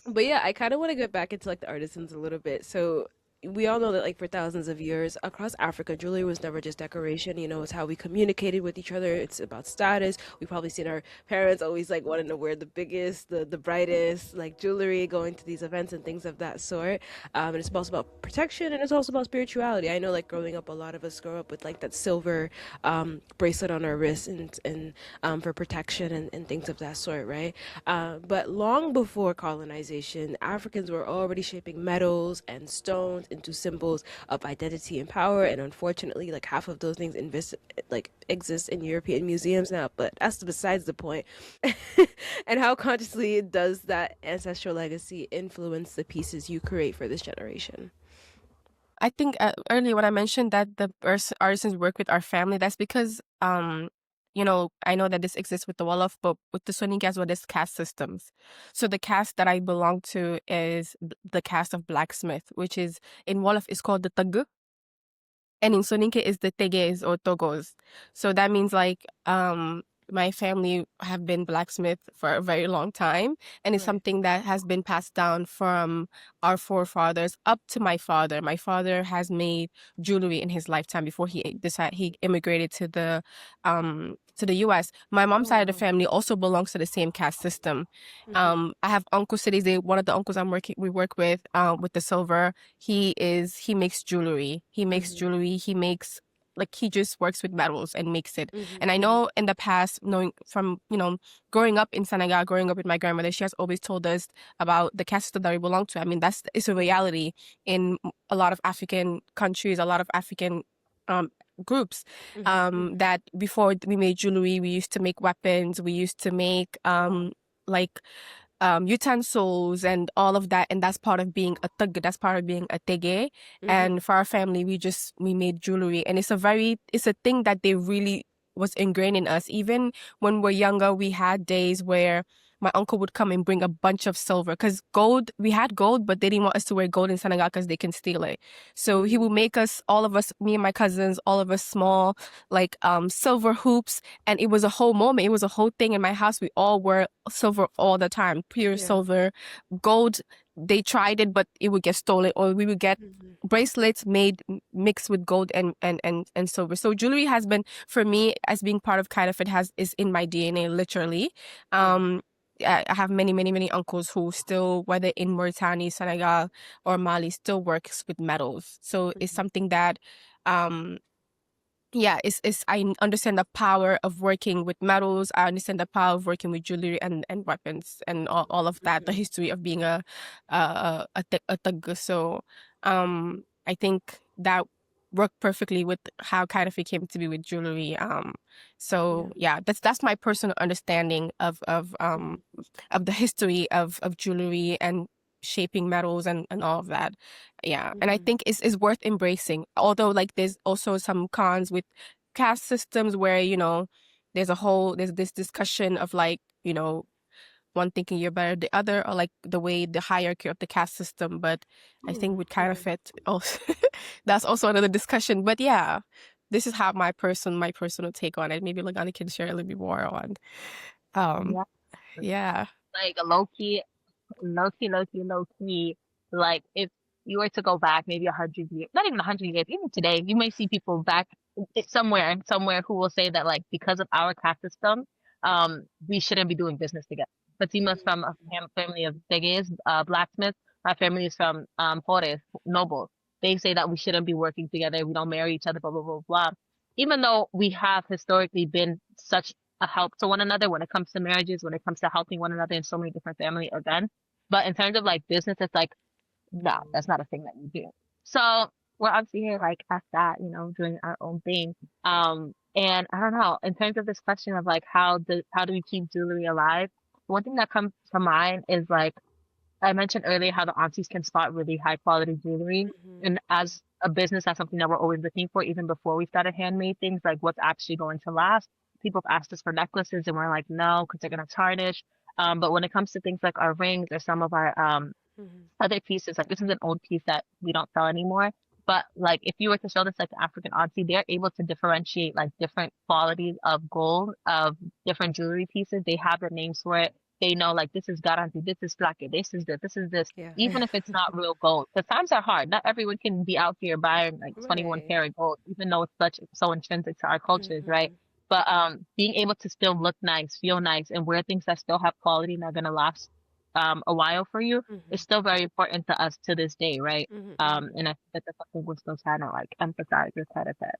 But yeah, I kind of want to get back into like the artisans a little bit. So we all know that like for thousands of years across Africa, jewelry was never just decoration. You know, it's how we communicated with each other. It's about status. We probably seen our parents always like wanting to wear the biggest, the brightest like jewelry, going to these events and things of that sort. And it's also about protection and it's also about spirituality. I know like growing up, a lot of us grow up with like that silver bracelet on our wrist and for protection and things of that sort, right? But long before colonization, Africans were already shaping metals and stones into symbols of identity and power. And unfortunately, like half of those things exist in European museums now. But that's besides the point. And how consciously does that ancestral legacy influence the pieces you create for this generation? I think earlier when I mentioned that the artisans work with our family, that's because I know that this exists with the Wolof, but with the Soninke as well, there's caste systems. So the caste that I belong to is the caste of blacksmith, which is in Wolof is called the Tag, and in Soninke is the Teges or Togos. So that means like my family have been blacksmith for a very long time, and it's Right. something that has been passed down from our forefathers up to my father. My father has made jewelry in his lifetime before he immigrated to the US. My Oh mom's side of the wow. family also belongs to the same caste system. Mm-hmm. I have Uncle Cities. One of the uncles we work with the silver. He makes jewelry. He makes Mm-hmm. jewelry. He makes like he just works with metals and makes it. And I Mm-hmm. know in the past, knowing from growing up in Senegal, growing up with my grandmother, she has always told us about the caste system that we belong to. I mean, it's a Right. reality in a lot of African countries, a lot of African um groups. Mm-hmm. Mm-hmm. That before we made jewelry, we used to make weapons, we used to make like utensils and all of that, and that's part of being a thug, that's part of being a tege. Mm-hmm. And for our family, we made jewelry, and it's a thing that they really was ingrained in us. Even when we're younger, we had days where my uncle would come and bring a bunch of silver because we had gold, but they didn't want us to wear gold in Senegal because they can steal it. So he would make us, all of us, me and my cousins, all of us small, like silver hoops, and it was a whole moment. It was a whole thing in my house. We all wore silver all the time, pure Yeah. silver. Gold, they tried it, but it would get stolen, or we would get Mm-hmm. bracelets made mixed with gold and silver. So jewelry has been, for me, as being part of Kayrafet, is in my DNA, literally. Yeah. Um, I have many, many, many uncles who still, whether in Mauritania, Senegal, or Mali, still works with metals. So it's Mm-hmm. something that um yeah, it's I understand the power of working with metals. I understand the power of working with jewelry and weapons and all of that. The Mm-hmm. history of being a thug. So I think that worked perfectly with how kind of it came to be with jewelry. Yeah. So yeah, that's my personal understanding Mm-hmm. of the history of jewelry and shaping metals and all of that. Yeah. And I Mm-hmm. think it's worth embracing. Although like there's also some cons with caste systems where, there's this discussion of like, one thinking you're better than the other, or like the way the hierarchy of the caste system. But I think with kind of Mm-hmm. it also that's also another discussion. But yeah, this is how my personal take on it. Maybe Lagani can share a little bit more on um yeah. yeah. Like a low key. Like if you were to go back maybe 100 years, not even 100 years, even today, you may see people back somewhere who will say that like because of our caste system, we shouldn't be doing business together. Fatima's from a family of Teges, blacksmiths. My family is from Jores, nobles. They say that we shouldn't be working together. We don't marry each other, blah blah blah blah. Even though we have historically been such a help to one another when it comes to marriages, when it comes to helping one another in so many different family events. But in terms of like business, it's like, no, that's not a thing that you do. So we're obviously here like at that, doing our own thing. And I don't know, in terms of this question of like how do we keep jewelry alive? One thing that comes to mind is like I mentioned earlier how the aunties can spot really high quality jewelry. Mm-hmm. And as a business, that's something that we're always looking for, even before we started handmade things, like what's actually going to last. People have asked us for necklaces and we're like, no, because they're going to tarnish. But when it comes to things like our rings or some of our Mm-hmm. other pieces, like this is an old piece that we don't sell anymore. But like if you were to show this like the African auntie, they're able to differentiate like different qualities of gold, of different jewelry pieces. They have their names for it. They know like this is garanti, this is plaque, this is this, Yeah. even if it's not real gold. Because times are hard. Not everyone can be out here buying like 21 Right. karat gold, even though it's so intrinsic to our cultures, right? Mm-hmm. But being able to still look nice, feel nice, and wear things that still have quality and are gonna last a while for you Mm-hmm. is still very important to us to this day, right? Mm-hmm. And I think that that's something we're still trying to like emphasize with Kayrafet.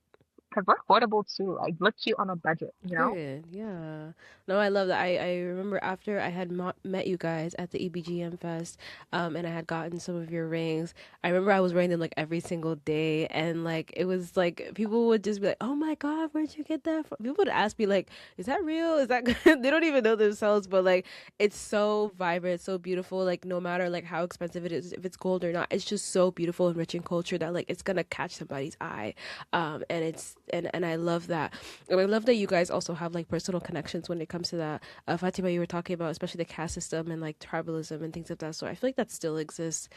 Because we're affordable too. Like look cute on a budget, you know? Period. Yeah. No, I love that. I remember after I had met you guys at the EBGM Fest, and I had gotten some of your rings. I remember I was wearing them like every single day, and like it was like people would just be like, "Oh my God, where'd you get that from?" People would ask me like, "Is that real? Is that good?" They don't even know themselves, but like it's so vibrant, so beautiful. Like no matter like how expensive it is, if it's gold or not, it's just so beautiful and rich in culture that like it's gonna catch somebody's eye. And it's and I love that. And I love that you guys also have like personal connections when it comes to that. Fatima, you were talking about especially the caste system and like tribalism and things of that sort. I feel like that still exists.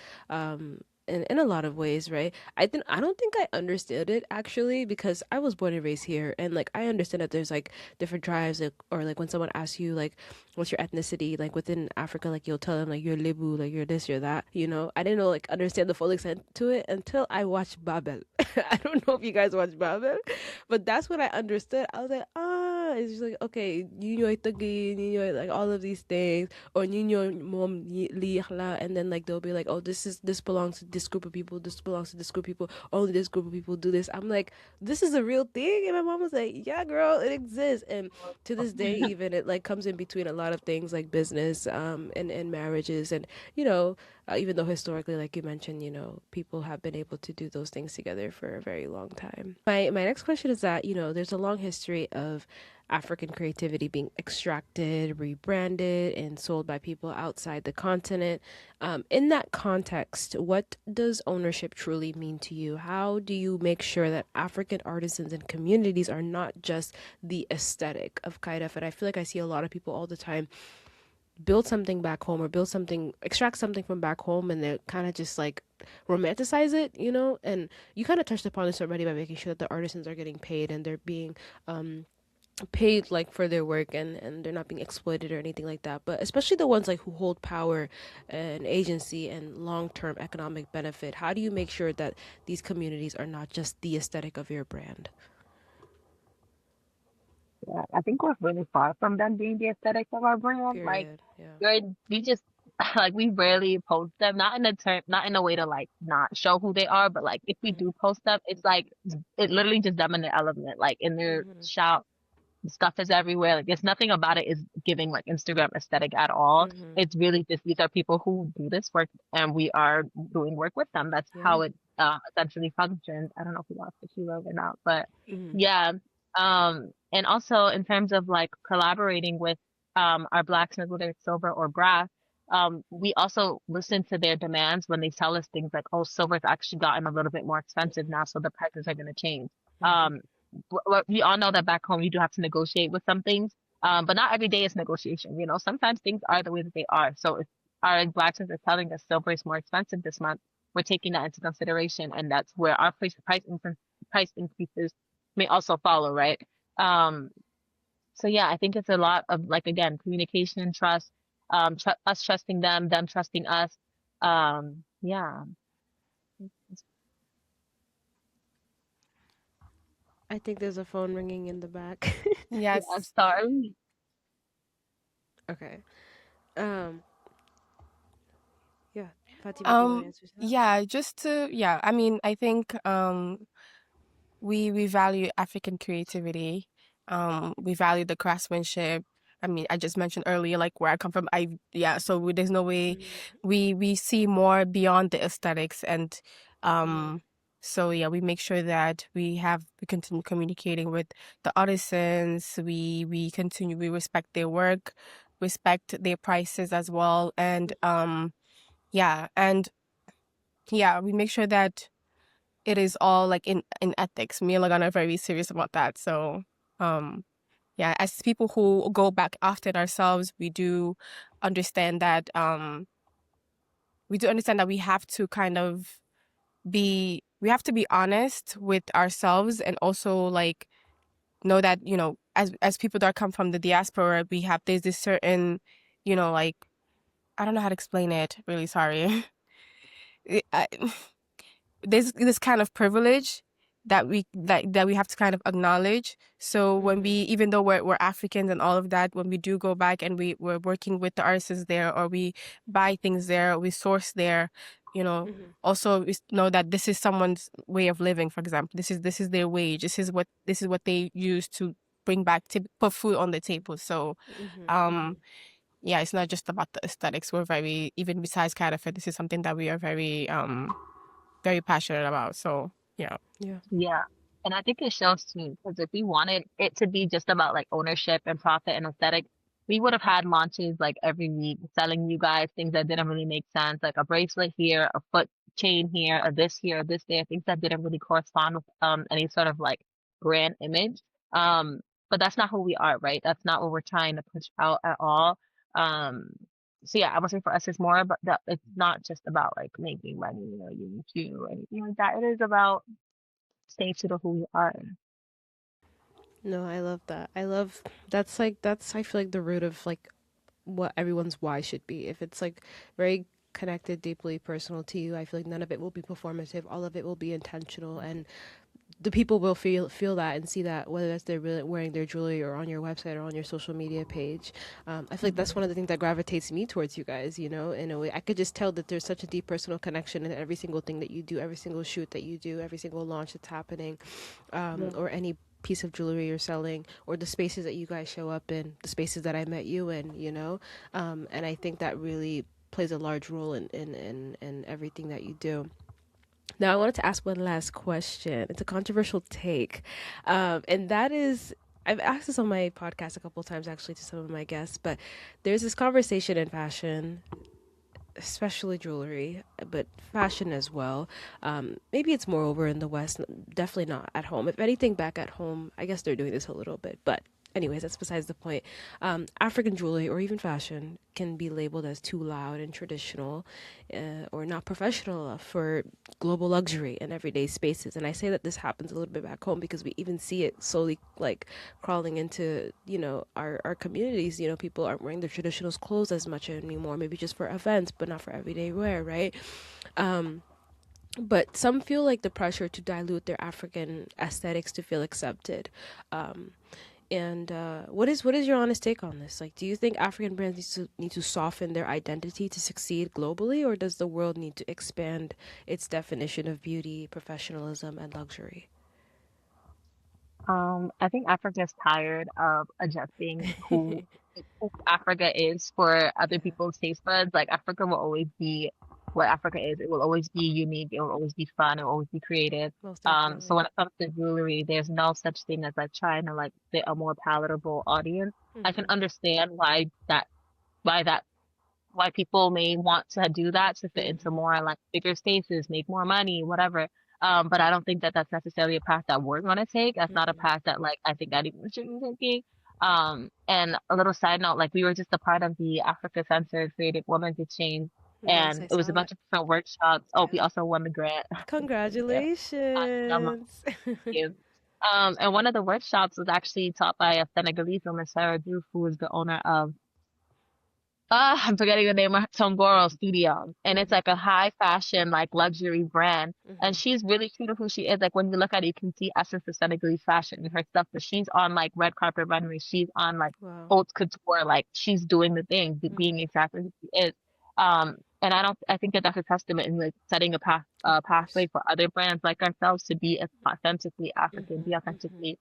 In a lot of ways, right? I don't think I understood it actually because I was born and raised here and like I understand that there's like different tribes like, or like when someone asks you like what's your ethnicity like within Africa, like you'll tell them like you're Lebu, like you're this, you're that, you know. I didn't know like understand the full extent to it until I watched Babel. I don't know if you guys watch Babel, but that's what I understood. I was like, it's just like okay, Nino Itagi, Nino like all of these things, or Nino Mom Liya, and then like they'll be like, oh, this belongs to this group of people, this belongs to this group of people, only this group of people do this. I'm like, this is a real thing, and my mom was like, yeah, girl, it exists, and to this day, even it like comes in between a lot of things like business, and marriages, and you know, even though historically, like you mentioned, you know, people have been able to do those things together for a very long time. My next question is that, you know, there's a long history of African creativity being extracted, rebranded, and sold by people outside the continent. In that context, what does ownership truly mean to you? How do you make sure that African artisans and communities are not just the aesthetic of Kairaf? And I feel like I see a lot of people all the time build something back home or build something, extract something from back home, and they kind of just like romanticize it, you know. And you kind of touched upon this already by making sure that the artisans are getting paid and they're being paid like for their work, and they're not being exploited or anything like that. But especially the ones like who hold power and agency and long-term economic benefit, how do you make sure that these communities are not just the aesthetic of your brand? Yeah, I think we're really far from them being the aesthetic of our brand. Like Period. Yeah. we just like we rarely post them, not in a way to like not show who they are, but like if we Mm-hmm. do post them, it's like it literally just them in their element, like in their Mm-hmm. shout. Stuff is everywhere. Like there's nothing about it is giving like Instagram aesthetic at all. Mm-hmm. It's really just these are people who do this work and we are doing work with them. That's Yeah. how it essentially functions. I don't know if we lost the keynote or not, but Mm-hmm. yeah. And also in terms of like collaborating with our blacksmiths, whether it's silver or brass, we also listen to their demands when they tell us things like, oh, silver's actually gotten a little bit more expensive now, so the prices are going to change. Mm-hmm. Um, we all know that back home you do have to negotiate with some things, but not every day is negotiation. You know, sometimes things are the way that they are. So if our blacksmiths are telling us silver is more expensive this month, we're taking that into consideration, and that's where our price increases may also follow, right? Um, so yeah, I think it's a lot of like again communication and trust, us trusting them, them trusting us. Yeah, I think there's a phone ringing in the back. yeah. Yes. Sorry. Okay. Um, yeah. Fatima, do you want to Um, answer that? yeah, yeah, I mean, I think we value African creativity. We value the craftsmanship. I mean, I just mentioned earlier, like where I come from. Yeah, so there's no way Mm-hmm. we see more beyond the aesthetics, and Mm-hmm. um So yeah, we make sure that we continue communicating with the artisans. We respect their work, respect their prices as well, and yeah, and yeah, we make sure that it is all like in ethics. Me and Lagana are very serious about that. So um yeah, as people who go back often ourselves, understand that we do understand that we have to be honest with ourselves, and also like know that, as people that come from the diaspora, there's this certain, like, I don't know how to explain it, really sorry. I, there's this kind of privilege that we have to kind of acknowledge. So when we, Mm-hmm. even though we're Africans and all of that, when we do go back and we're working with the artists there, or we buy things there, we source there, you know, Mm-hmm. also we know that this is someone's way of living. For example, this is their wage. This is what they use to bring back to put food on the table. So Mm-hmm. um yeah, it's not just about the aesthetics. We're very, even besides Kayrafet, this is something that we are very passionate about. So yeah. Yeah. Yeah. And I think it shows too, because if we wanted it to be just about like ownership and profit and aesthetic, we would have had launches like every week selling you guys things that didn't really make sense, like a bracelet here, a foot chain here, a this there, things that didn't really correspond with any sort of like brand image. Um, but that's not who we are, right? That's not what we're trying to push out at all. Um, so yeah, I would say for us it's more about that. It's not just about like making money, you or anything like that. It is about stay true to who you are. No, I love that. I love that's I feel like the root of like what everyone's why should be. If it's like very connected, deeply personal to you, I feel like none of it will be performative. All of it will be intentional, and the people will feel that and see that, whether that's they're really wearing their jewelry or on your website or on your social media page. I feel like that's one of the things that gravitates me towards you guys. In a way, I could just tell that there's such a deep personal connection in every single thing that you do, every single shoot that you do, every single launch that's happening, Yeah. or any piece of jewelry you're selling, or the spaces that you guys show up in, the spaces that I met you in. And I think that really plays a large role in everything that you do. Now, I wanted to ask one last question. It's a controversial take. And that is, I've asked this on my podcast a couple of times actually to some of my guests, but there's this conversation in fashion, especially jewelry, but fashion as well. Maybe it's more over in the West, definitely not at home. If anything, back at home, I guess they're doing this a little bit, but anyways, that's besides the point. African jewelry or even fashion can be labeled as too loud and traditional, or not professional enough for global luxury and everyday spaces. And I say that this happens a little bit back home because we even see it slowly like crawling into, our communities. People aren't wearing their traditional clothes as much anymore, maybe just for events, but not for everyday wear, right? But some feel like the pressure to dilute their African aesthetics to feel accepted. Um, and what is your honest take on this? Like, do you think African brands need to soften their identity to succeed globally, or does the world need to expand its definition of beauty, professionalism, and luxury? I think Africa is tired of adjusting who Africa is for other people's taste buds. Like Africa will always be what Africa is. It will always be unique. It will always be fun. It will always be creative. Most So definitely. when it comes to jewelry, there's no such thing as like trying to like fit a more palatable audience. I can Mhm. understand why that why people may want to do that to fit into Mhm. more like bigger spaces, make more money, whatever. But I don't think that that's necessarily a path that we're going to take. That's not a Mhm. path that like I think anyone should be taking. And a little side note, like we were just a part of the Africa Centered Creative Women's Exchange, Yes, and I it was a saw bunch it. of different workshops. Oh, we Yeah. also won the grant. Yeah, Congratulations. thank you. And one of the workshops was actually taught by a Senegalese woman, Sarah Diouf, who is the owner of I'm forgetting the name of Tongoro Studio. And it's Mhm. like a high fashion, like luxury brand. And Mhm. she's really true to who she is. Like when you look at it, you can see essence of Senegalese fashion in her stuff. But she's on like red carpet runways. She's on like Wow. haute couture. Like she's doing the thing, being Mhm. exactly who she is. And I think that that's a testament in like setting a Of course. pathway for other brands like ourselves to be authentically African, be Mhm. Mhm. authentically,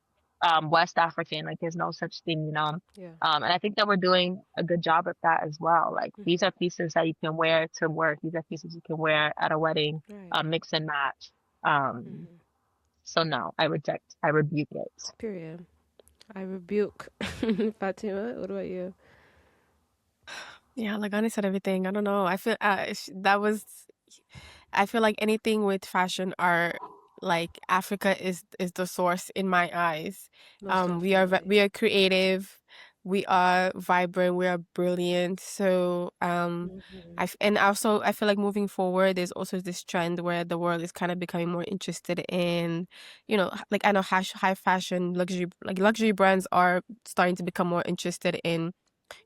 West African. Like there's no such thing, you know. Yeah. And I think that we're doing a good job of that as well. Like Mhm. these are pieces that you can wear to work. These are pieces you can wear at a wedding, Right. mix and match. Um, Mhm. so no, I rebuke it. Period. I rebuke. Fatima, what about you? Yeah, Lagani said everything. I don't know. I feel that was. I feel like anything with fashion are like Africa is the source in my eyes. Most We definitely. are creative, we are vibrant, we are brilliant. So Hmm. and also I feel like moving forward, there's also this trend where the world is kind of becoming more interested in, like I know high fashion luxury brands are starting to become more interested in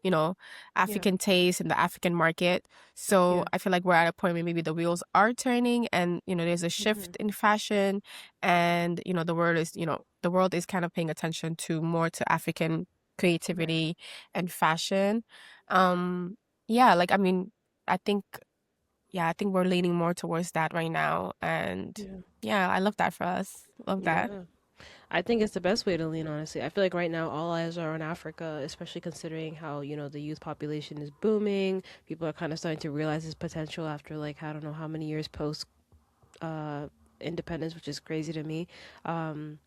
you know, Yeah. African taste in the African market. So Yeah. I feel like we're at a point where maybe the wheels are turning and, there's a Hmm. shift in fashion and, the world is kind of paying attention to more to African Right. creativity and fashion. Um, yeah, like, I mean, I think, I think we're leaning more towards that right now. And Yeah. yeah, I love that for us. Love that. Yeah. I think it's the best way to lean, honestly. I feel like right now all eyes are on Africa, especially considering how, the youth population is booming. People are kind of starting to realize its potential after, like, I don't know how many years post uh, independence, which is crazy to me. Um,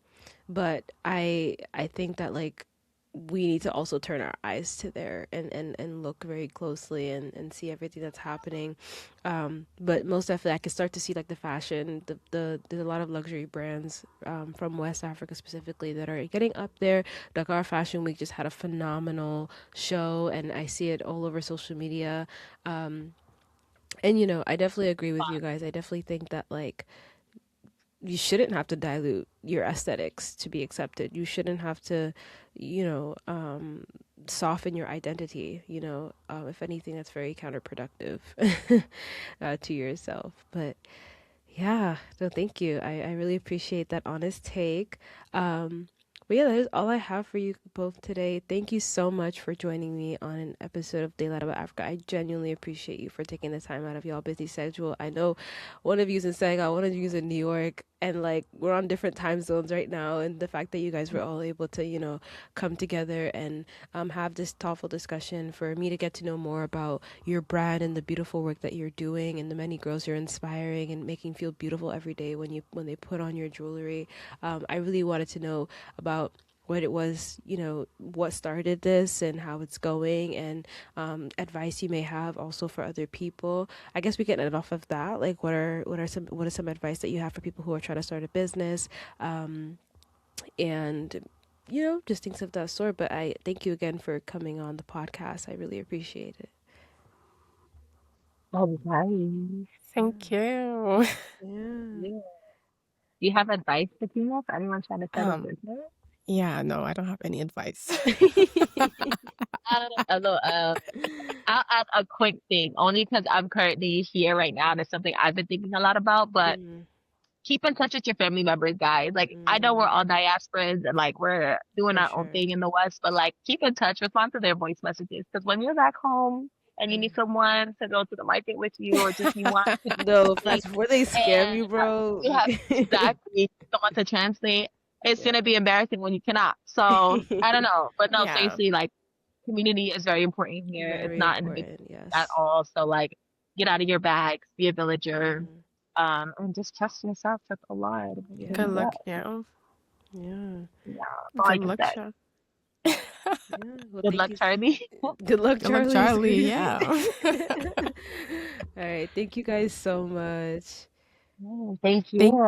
but I think that, like, we need to also turn our eyes to there and look very closely and see everything that's happening. But most definitely, I can start to see like the fashion, there's a lot of luxury brands from West Africa specifically that are getting up there. Dakar Fashion Week just had a phenomenal show, and I see it all over social media. And I definitely agree with you guys. I definitely think that, like, you shouldn't have to dilute your aesthetics to be accepted. You shouldn't have to, you know, um, soften your identity. If anything, that's very counterproductive to yourself. But yeah, no, thank you. I really appreciate that honest take. Um, but yeah, that is all I have for you both today. Thank you so much for joining me on an episode of Daylight About Africa. I genuinely appreciate you for taking the time out of y'all busy schedule. I know one of you's in Senegal, one of you's in New York, and like we're on different time zones right now. And the fact that you guys were all able to, come together and have this thoughtful discussion for me to get to know more about your brand and the beautiful work that you're doing and the many girls you're inspiring and making feel beautiful every day when they put on your jewelry. I really wanted to know about what it was, what started this and how it's going, and advice you may have also for other people. I guess we can end off of that. Like, what is some advice that you have for people who are trying to start a business, and just things of that sort. But I thank you again for coming on the podcast. I really appreciate it. All right. Thank you. Yeah. Yeah. Do you have advice for females? Anyone trying to start a Um, business? yeah, no, I don't have any advice. Although, I'll add a quick thing, only because I'm currently here right now. And it's something I've been thinking a lot about, but Mm, keep in touch with your family members, guys. Like, I know we're mm, all diasporas and like we're doing for our own sure. thing in the West, but like keep in touch, respond to their voice messages. Because when you're back home and you Mm. need someone to go to the market with you, or just you want to No, like, facts. Before they scam you, and bro. you have exactly someone to translate, it's gonna be embarrassing when you cannot. So I don't know, but no, Yeah. seriously, like community is very important here. It's Very not individual important. at Yes. all. So like, get out of your bags, be a villager, Mm, and just trust yourself. That's a lot. Here Good you yeah. luck. go. Yeah. Yeah. Yeah, that's all I Good can luck, say. Sha. Yeah. Well, Good thank luck, you. Charlie. Good luck, Good luck, Charlie. Is Charlie. crazy. Yeah. All right. Thank you guys so much. Thank Thank you.